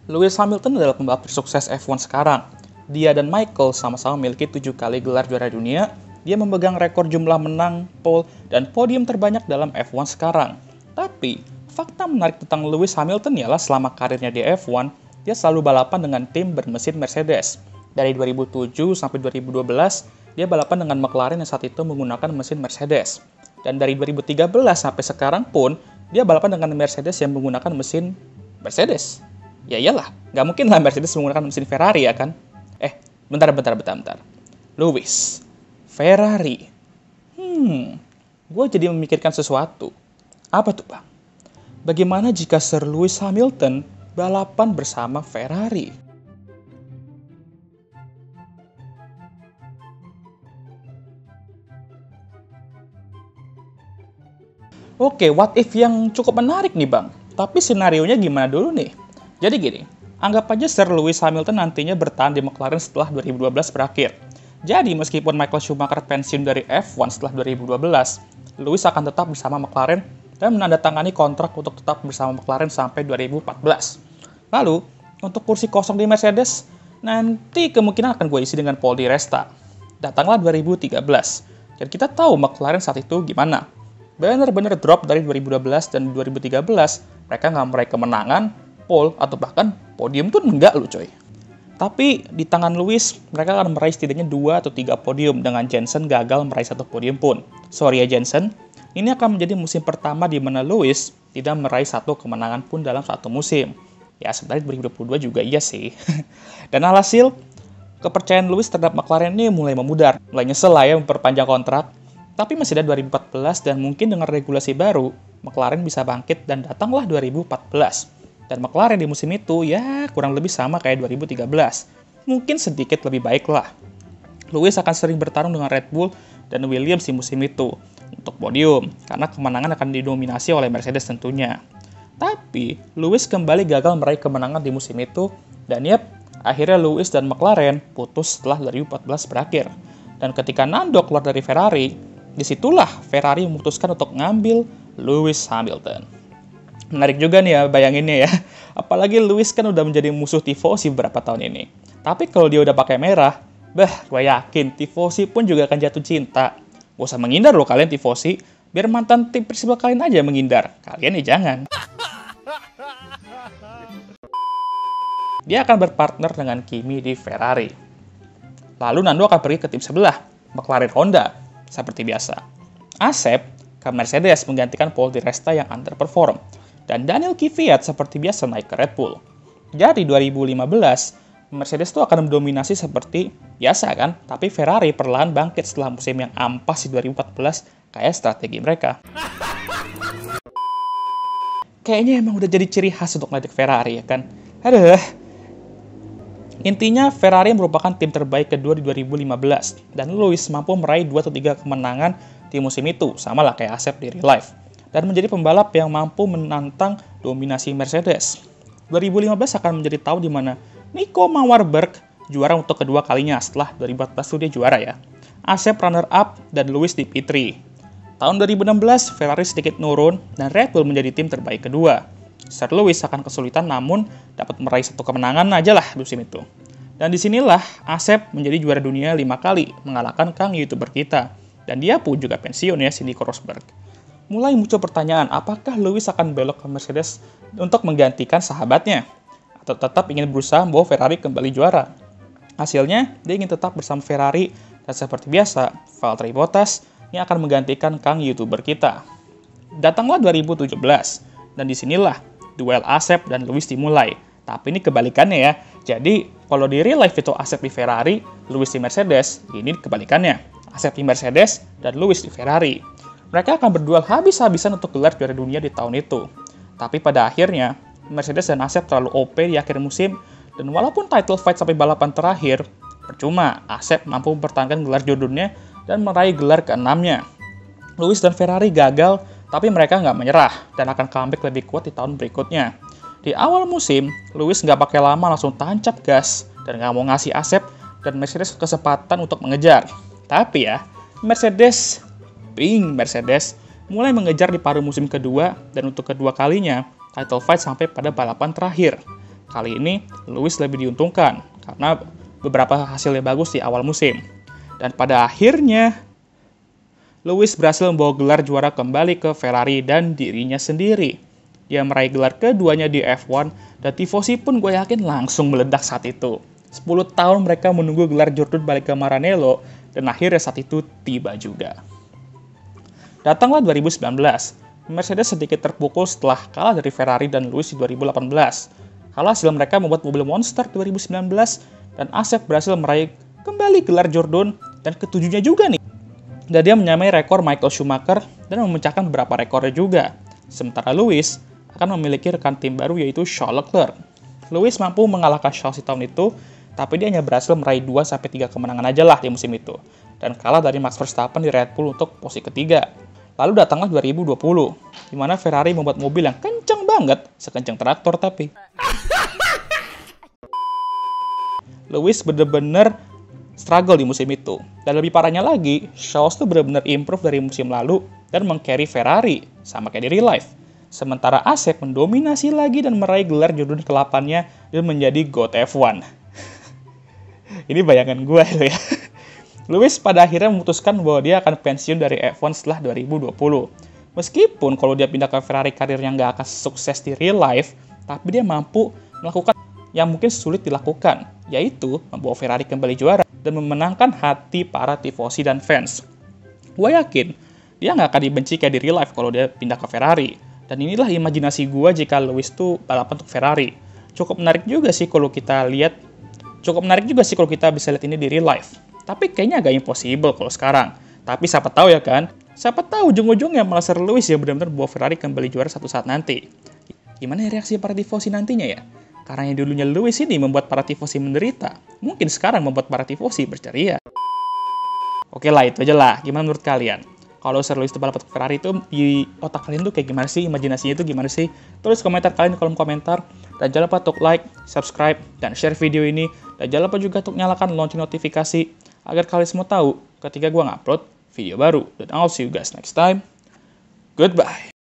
Lewis Hamilton adalah pembalap tersukses F1 sekarang. Dia dan Michael sama-sama memiliki 7 kali gelar juara dunia. Dia memegang rekor jumlah menang, pole, dan podium terbanyak dalam F1 sekarang. Tapi, fakta menarik tentang Lewis Hamilton ialah selama karirnya di F1, dia selalu balapan dengan tim bermesin Mercedes. Dari 2007 sampai 2012, dia balapan dengan McLaren yang saat itu menggunakan mesin Mercedes. Dan dari 2013 sampai sekarang pun, dia balapan dengan Mercedes yang menggunakan mesin Mercedes. Ya iyalah, nggak mungkin lah Mercedes menggunakan mesin Ferrari ya kan? Bentar. Lewis, Ferrari. Gue jadi memikirkan sesuatu. Apa tuh bang? Bagaimana jika Sir Lewis Hamilton balapan bersama Ferrari? Oke, what if yang cukup menarik nih bang. Tapi senarionya gimana dulu nih? Jadi gini, anggap aja Sir Lewis Hamilton nantinya bertahan di McLaren setelah 2012 berakhir. Jadi meskipun Michael Schumacher pensiun dari F1 setelah 2012, Lewis akan tetap bersama McLaren dan menandatangani kontrak untuk tetap bersama McLaren sampai 2014. Lalu, untuk kursi kosong di Mercedes, nanti kemungkinan akan gue isi dengan Paul di Resta. Datanglah 2013, dan kita tahu McLaren saat itu gimana. Bener-bener drop dari 2012 dan 2013, mereka nggak meraih kemenangan, pole, atau bahkan podium tuh enggak loh coy. Tapi di tangan Lewis, mereka akan meraih setidaknya 2 atau 3 podium dengan Jensen gagal meraih 1 podium pun. Sorry ya Jensen, ini akan menjadi musim pertama di mana Lewis tidak meraih 1 kemenangan pun dalam 1 musim. Ya sebenarnya 2022 juga iya sih. Dan alhasil, kepercayaan Lewis terhadap McLaren ini mulai memudar. Mulai nyesel lah ya memperpanjang kontrak. Tapi masih ada 2014 dan mungkin dengan regulasi baru, McLaren bisa bangkit dan datanglah 2014. Dan McLaren di musim itu ya kurang lebih sama kayak 2013. Mungkin sedikit lebih baik lah. Lewis akan sering bertarung dengan Red Bull dan Williams di musim itu untuk podium, karena kemenangan akan didominasi oleh Mercedes tentunya. Tapi, Lewis kembali gagal meraih kemenangan di musim itu, dan akhirnya Lewis dan McLaren putus setelah 2014 berakhir. Dan ketika Nando keluar dari Ferrari, disitulah Ferrari memutuskan untuk ngambil Lewis Hamilton. Menarik juga nih ya bayanginnya ya. Apalagi Lewis kan udah menjadi musuh Tifosi beberapa tahun ini. Tapi kalau dia udah pakai merah, gue yakin Tifosi pun juga akan jatuh cinta. Gak usah menghindar loh kalian Tifosi, biar mantan tim Persiba kalian aja menghindar. Kalian nih jangan. Dia akan berpartner dengan Kimi di Ferrari. Lalu Nando akan pergi ke tim sebelah, McLaren Honda, seperti biasa. Asep ke Mercedes menggantikan Paul di Resta yang underperform. Dan Daniel Kvyat seperti biasa naik ke Red Bull. Jadi 2015, Mercedes tuh akan mendominasi seperti biasa kan, tapi Ferrari perlahan bangkit setelah musim yang ampas di 2014 kayak strategi mereka. Kayaknya emang udah jadi ciri khas untuk ngeliat Ferrari ya kan. Intinya Ferrari merupakan tim terbaik kedua di 2015 dan Lewis mampu meraih 2 atau 3 kemenangan di musim itu, sama lah kayak Asep di real life. Dan menjadi pembalap yang mampu menantang dominasi Mercedes. 2015 akan menjadi tahun di mana Nico Mauerberg juara untuk kedua kalinya setelah 2014 itu dia juara ya. Asep runner up dan Lewis di P3. Tahun 2016 Ferrari sedikit nurun dan Red Bull menjadi tim terbaik kedua. Sir Lewis akan kesulitan namun dapat meraih 1 kemenangan aja lah musim itu. Dan disinilah Asep menjadi juara dunia 5 kali mengalahkan Kang YouTuber kita. Dan dia pun juga pensiun ya Nico Rosberg. Mulai muncul pertanyaan, apakah Lewis akan belok ke Mercedes untuk menggantikan sahabatnya? Atau tetap ingin berusaha membawa Ferrari kembali juara? Hasilnya, dia ingin tetap bersama Ferrari, dan seperti biasa, Valtteri Bottas yang akan menggantikan Kang YouTuber kita. Datanglah 2017, dan disinilah duel Asep dan Lewis dimulai. Tapi ini kebalikannya ya. Jadi, kalau di real life itu Asep di Ferrari, Lewis di Mercedes, ini kebalikannya. Asep di Mercedes, dan Lewis di Ferrari. Mereka akan berduel habis-habisan untuk gelar juara dunia di tahun itu. Tapi pada akhirnya, Mercedes dan Asep terlalu OP di akhir musim, dan walaupun title fight sampai balapan terakhir, percuma Asep mampu mempertahankan gelar juara dunia dan meraih gelar ke-6-nya. Lewis dan Ferrari gagal, tapi mereka nggak menyerah dan akan comeback lebih kuat di tahun berikutnya. Di awal musim, Lewis nggak pakai lama langsung tancap gas dan nggak mau ngasih Asep dan Mercedes kesempatan untuk mengejar. Tapi ya, Mercedes mulai mengejar di paruh musim kedua dan untuk kedua kalinya title fight sampai pada balapan terakhir. Kali ini, Lewis lebih diuntungkan karena beberapa hasilnya bagus di awal musim. Dan pada akhirnya, Lewis berhasil membawa gelar juara kembali ke Ferrari dan dirinya sendiri. Dia meraih gelar keduanya di F1, dan tifosi pun gue yakin langsung meledak saat itu. 10 tahun mereka menunggu gelar Jordan balik ke Maranello, dan akhirnya saat itu tiba juga. Datanglah 2019, Mercedes sedikit terpukul setelah kalah dari Ferrari dan Lewis di 2018. Kalau hasil mereka membuat mobil monster 2019, dan Asep berhasil meraih kembali gelar Jordan, dan ketujuhnya juga nih. Dan dia menyamai rekor Michael Schumacher, dan memecahkan beberapa rekornya juga. Sementara Lewis akan memiliki rekan tim baru yaitu Charles Leclerc. Lewis mampu mengalahkan Charles di tahun itu, tapi dia hanya berhasil meraih 2-3 kemenangan aja lah di musim itu, dan kalah dari Max Verstappen di Red Bull untuk posisi ketiga. Lalu datanglah 2020, di mana Ferrari membuat mobil yang kencang banget, sekencang traktor tapi. Lewis bener-bener struggle di musim itu. Dan lebih parahnya lagi, Charles tuh bener-bener improve dari musim lalu dan meng-carry Ferrari, sama kayak di real life. Sementara Asep mendominasi lagi dan meraih gelar Jordan ke-8-nya dan menjadi GOAT F1. Ini bayangan gue itu ya. Lewis pada akhirnya memutuskan bahwa dia akan pensiun dari F1 setelah 2020. Meskipun kalau dia pindah ke Ferrari karirnya nggak akan sukses di real life, tapi dia mampu melakukan yang mungkin sulit dilakukan, yaitu membawa Ferrari kembali juara dan memenangkan hati para tifosi dan fans. Gue yakin, dia nggak akan dibenci kayak di real life kalau dia pindah ke Ferrari. Dan inilah imajinasi gue jika Lewis tuh balapan untuk Ferrari. Cukup menarik juga sih kalau kita bisa lihat ini di real life. Tapi kayaknya agak impossible kalau sekarang. Tapi siapa tahu ya kan? Siapa tahu ujung-ujungnya malah Sir Lewis yang benar-benar bawa Ferrari kembali juara satu saat nanti. Gimana reaksi para tifosi nantinya ya? Karena yang dulunya Lewis ini membuat para tifosi menderita, mungkin sekarang membuat para tifosi berceria. Oke lah, itu aja lah. Gimana menurut kalian? Kalau Sir Lewis itu balap untuk Ferrari itu di otak kalian tuh kayak gimana sih? Imajinasinya itu gimana sih? Tulis komentar kalian di kolom komentar. Dan jangan lupa untuk like, subscribe, dan share video ini. Dan jangan lupa juga untuk nyalakan lonceng notifikasi agar kalian semua tahu ketika gue ngupload video baru. Dan I'll see you guys next time. Goodbye.